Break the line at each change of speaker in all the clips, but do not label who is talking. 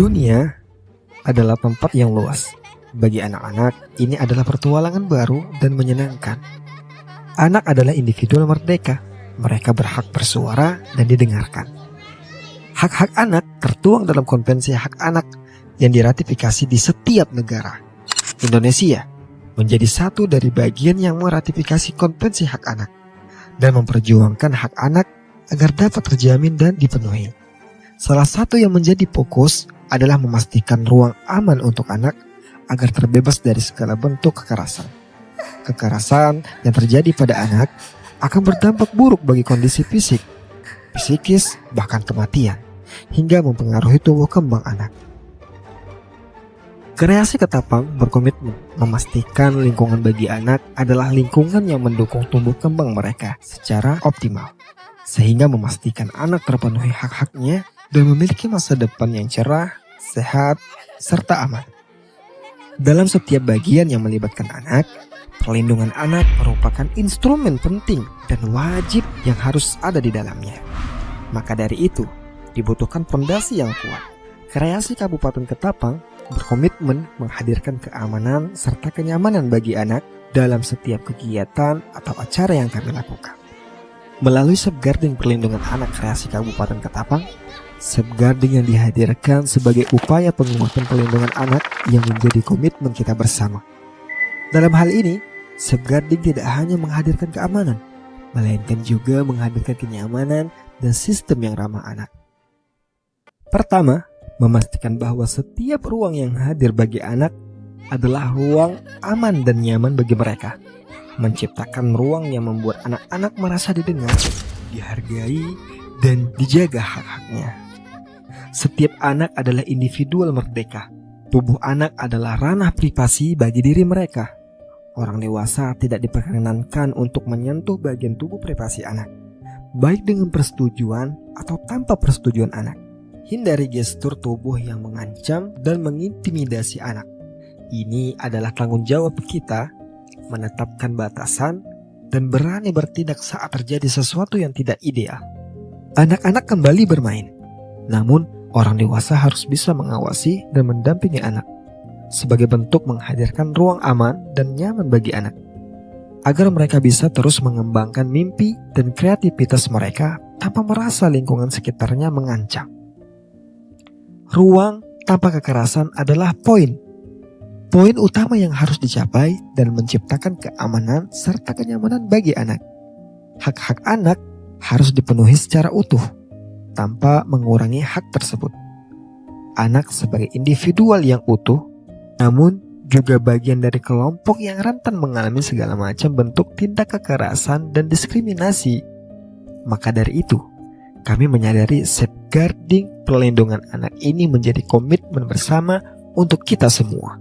Dunia adalah tempat yang luas. Bagi anak-anak, ini adalah petualangan baru dan menyenangkan. Anak adalah individu merdeka. Mereka berhak bersuara dan didengarkan. Hak-hak anak tertuang dalam Konvensi Hak Anak yang diratifikasi di setiap negara. Indonesia menjadi satu dari bagian yang meratifikasi Konvensi Hak Anak dan memperjuangkan hak anak agar dapat terjamin dan dipenuhi. Salah satu yang menjadi fokus adalah memastikan ruang aman untuk anak agar terbebas dari segala bentuk kekerasan. Kekerasan yang terjadi pada anak akan berdampak buruk bagi kondisi fisik, psikis, bahkan kematian, hingga mempengaruhi tumbuh kembang anak. Kreasi Ketapang berkomitmen memastikan lingkungan bagi anak adalah lingkungan yang mendukung tumbuh kembang mereka secara optimal, sehingga memastikan anak terpenuhi hak-haknya dan memiliki masa depan yang cerah, sehat, serta aman. Dalam setiap bagian yang melibatkan anak, perlindungan anak merupakan instrumen penting dan wajib yang harus ada di dalamnya. Maka dari itu, dibutuhkan fondasi yang kuat. Kreasi Kabupaten Ketapang berkomitmen menghadirkan keamanan serta kenyamanan bagi anak dalam setiap kegiatan atau acara yang kami lakukan. Melalui Safeguarding Perlindungan Anak Kreasi Kabupaten Ketapang, Safeguarding yang dihadirkan sebagai upaya penguatan perlindungan anak yang menjadi komitmen kita bersama. Dalam hal ini, Safeguarding tidak hanya menghadirkan keamanan, melainkan juga menghadirkan kenyamanan dan sistem yang ramah anak. Pertama, memastikan bahwa setiap ruang yang hadir bagi anak adalah ruang aman dan nyaman bagi mereka. Menciptakan ruang yang membuat anak-anak merasa didengar, dihargai, dan dijaga hak-haknya. Setiap anak adalah individu merdeka. Tubuh anak adalah ranah privasi bagi diri mereka. Orang dewasa tidak diperkenankan untuk menyentuh bagian tubuh privasi anak, baik dengan persetujuan atau tanpa persetujuan anak. Hindari gestur tubuh yang mengancam dan mengintimidasi anak. Ini adalah tanggung jawab kita menetapkan batasan dan berani bertindak saat terjadi sesuatu yang tidak ideal. Anak-anak kembali bermain, namun orang dewasa harus bisa mengawasi dan mendampingi anak sebagai bentuk menghadirkan ruang aman dan nyaman bagi anak, agar mereka bisa terus mengembangkan mimpi dan kreativitas mereka tanpa merasa lingkungan sekitarnya mengancam. Ruang tanpa kekerasan adalah poin utama yang harus dicapai dan menciptakan keamanan serta kenyamanan bagi anak. Hak-hak anak harus dipenuhi secara utuh tanpa mengurangi hak tersebut. Anak sebagai individual yang utuh, namun juga bagian dari kelompok yang rentan mengalami segala macam bentuk tindak kekerasan dan diskriminasi. Maka dari itu, kami menyadari Safeguarding Perlindungan Anak ini menjadi komitmen bersama untuk kita semua.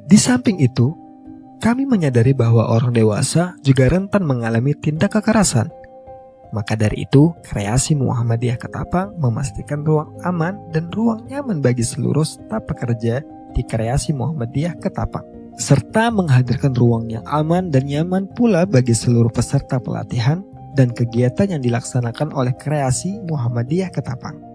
Di samping itu, kami menyadari bahwa orang dewasa juga rentan mengalami tindak kekerasan. Maka dari itu, Kreasi Muhammadiyah Ketapang memastikan ruang aman dan ruang nyaman bagi seluruh staf pekerja di Kreasi Muhammadiyah Ketapang, serta menghadirkan ruang yang aman dan nyaman pula bagi seluruh peserta pelatihan dan kegiatan yang dilaksanakan oleh Kreasi Muhammadiyah Ketapang.